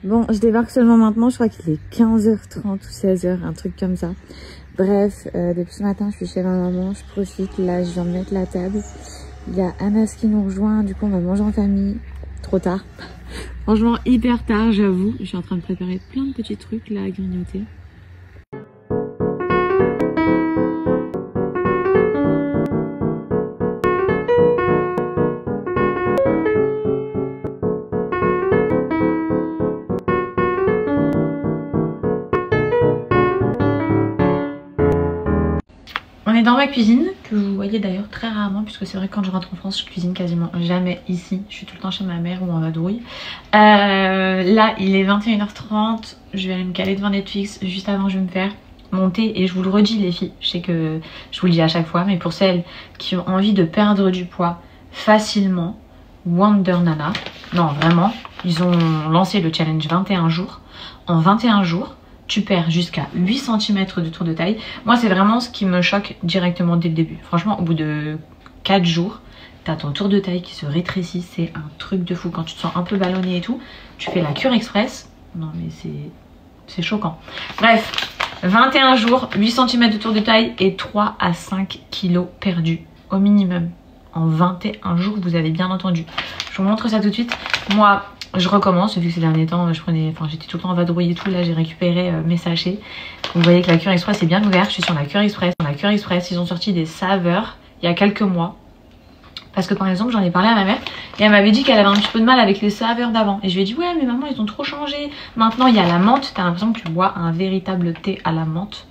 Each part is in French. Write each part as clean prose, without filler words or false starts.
Bon, je débarque seulement maintenant, je crois qu'il est 15h30 ou 16h, un truc comme ça. Bref, depuis ce matin, je suis chez ma maman, je profite, là, je viens de mettre la table. Il y a Anas qui nous rejoint, du coup, on va manger en famille. Trop tard. Franchement, hyper tard, j'avoue. Je suis en train de préparer plein de petits trucs, là, à grignoter. On est dans ma cuisine, que vous voyez d'ailleurs très rarement, puisque c'est vrai que quand je rentre en France, je cuisine quasiment jamais ici. Je suis tout le temps chez ma mère ou en vadrouille. Là, il est 21h30, je vais aller me caler devant Netflix. Juste avant, je vais me faire mon thé. Et je vous le redis les filles, je sais que je vous le dis à chaque fois, mais pour celles qui ont envie de perdre du poids facilement, Wonder Nana, non vraiment, ils ont lancé le challenge 21 jours. En 21 jours, tu perds jusqu'à 8 cm de tour de taille. Moi, c'est vraiment ce qui me choque directement dès le début. Franchement, au bout de 4 jours, t'as ton tour de taille qui se rétrécit. C'est un truc de fou. Quand tu te sens un peu ballonné et tout, tu fais la cure express. Non, mais c'est choquant. Bref, 21 jours, 8 cm de tour de taille et 3 à 5 kg perdus au minimum. En 21 jours, vous avez bien entendu. Je vous montre ça tout de suite. Moi, je recommence, vu que ces derniers temps, j'étais tout le temps en vadrouille et tout. Là, j'ai récupéré mes sachets. Vous voyez que la cure express est bien ouverte. Je suis sur la cure express. Dans la cure express, ils ont sorti des saveurs il y a quelques mois. Parce que par exemple, j'en ai parlé à ma mère et elle m'avait dit qu'elle avait un petit peu de mal avec les saveurs d'avant. Et je lui ai dit, ouais, mais maman, ils ont trop changé. Maintenant, il y a la menthe. T'as l'impression que tu bois un véritable thé à la menthe.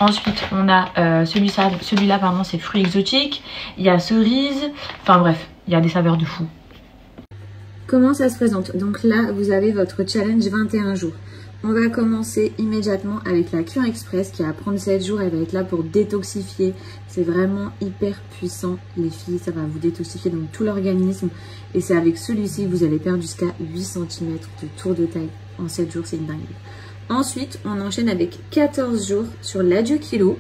Ensuite, on a celui-là, pardon, c'est fruits exotiques. Il y a cerise. Enfin bref, il y a des saveurs de fou. Comment ça se présente? Donc là, vous avez votre challenge 21 jours. On va commencer immédiatement avec la cure express qui va prendre 7 jours. Elle va être là pour détoxifier. C'est vraiment hyper puissant, les filles. Ça va vous détoxifier donc tout l'organisme. Et c'est avec celui-ci que vous allez perdre jusqu'à 8 cm de tour de taille en 7 jours. C'est une dinguerie. Ensuite, on enchaîne avec 14 jours sur l'adieu kilo.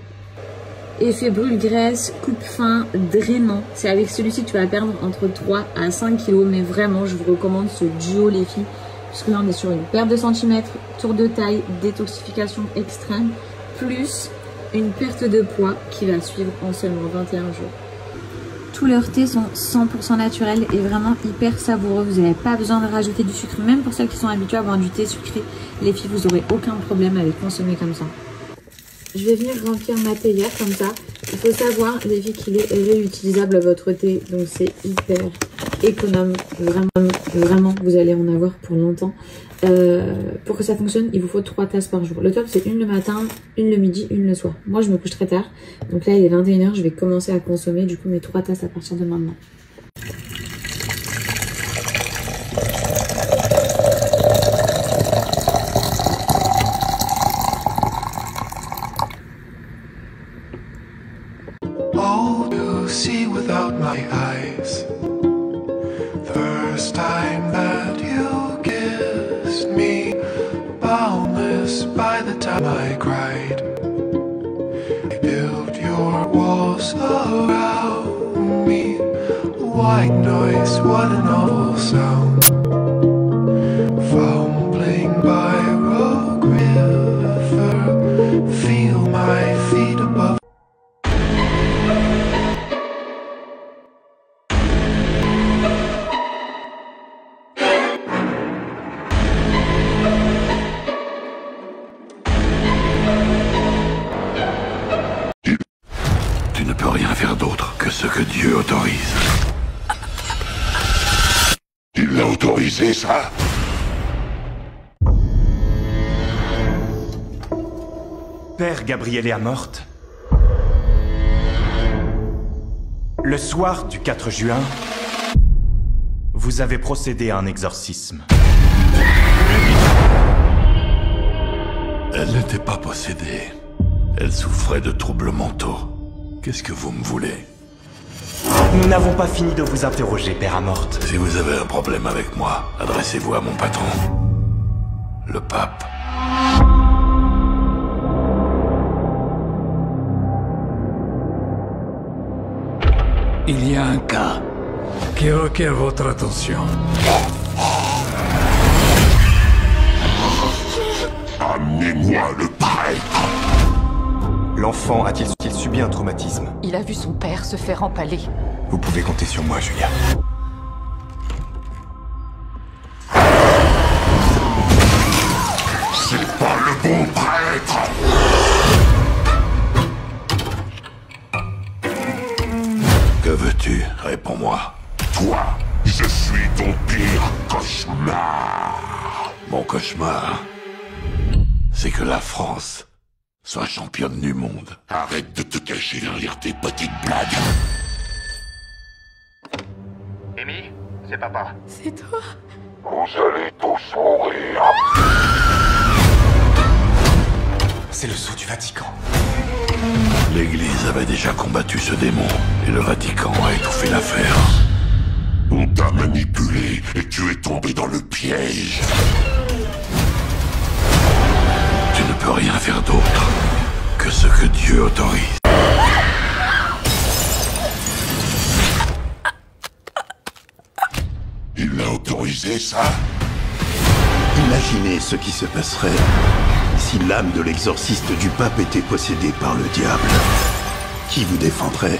Effet brûle-graisse, coupe-fin, drainant. C'est avec celui-ci que tu vas perdre entre 3 à 5 kg. Mais vraiment, je vous recommande ce duo, les filles. Puisque là, on est sur une perte de centimètres, tour de taille, détoxification extrême, plus une perte de poids qui va suivre en seulement 21 jours. Tous leurs thés sont 100% naturels et vraiment hyper savoureux. Vous n'avez pas besoin de rajouter du sucre. Même pour celles qui sont habituées à boire du thé sucré, les filles, vous n'aurez aucun problème à les consommer comme ça. Je vais venir remplir ma théière comme ça. Il faut savoir, les filles, qu'il est réutilisable votre thé. Donc c'est hyper économe. Vraiment, vous allez en avoir pour longtemps. Pour que ça fonctionne, il vous faut 3 tasses par jour. Le top, c'est une le matin, une le midi, une le soir. Moi, je me couche très tard. Donc là, il est 21 h. Je vais commencer à consommer du coup mes 3 tasses à partir de maintenant. See without my eyes. First time that you kissed me, boundless by the time I cried. I built your walls around me. White noise, what an awful sound. Fumbling by Rogue River, feel my feet above. Tu ne peux rien faire d'autre que ce que Dieu autorise. Tu l'as autorisé, ça? Père Gabriel est morte. Le soir du 4 juin, vous avez procédé à un exorcisme. Elle n'était pas possédée. Elle souffrait de troubles mentaux. Qu'est-ce que vous me voulez? Nous n'avons pas fini de vous interroger, Père Amorte. Si vous avez un problème avec moi, adressez-vous à mon patron, le pape. Il y a un cas qui requiert votre attention. enfant a-t-il subi un traumatisme? Il a vu son père se faire empaler. Vous pouvez compter sur moi, Julia. C'est pas le bon prêtre! Que veux-tu? Réponds-moi. Toi, je suis ton pire cauchemar. Mon cauchemar, c'est que la France soit championne du monde. Arrête de te cacher derrière tes petites blagues. Amy, c'est papa. C'est toi? Vous allez tous mourir. C'est le sceau du Vatican. L'Église avait déjà combattu ce démon et le Vatican a étouffé l'affaire. On t'a manipulé et tu es tombé dans le piège. Tu ne peux rien faire d'autre que ce que Dieu autorise. Il l'a autorisé, ça? Imaginez ce qui se passerait si l'âme de l'exorciste du pape était possédée par le diable. Qui vous défendrait?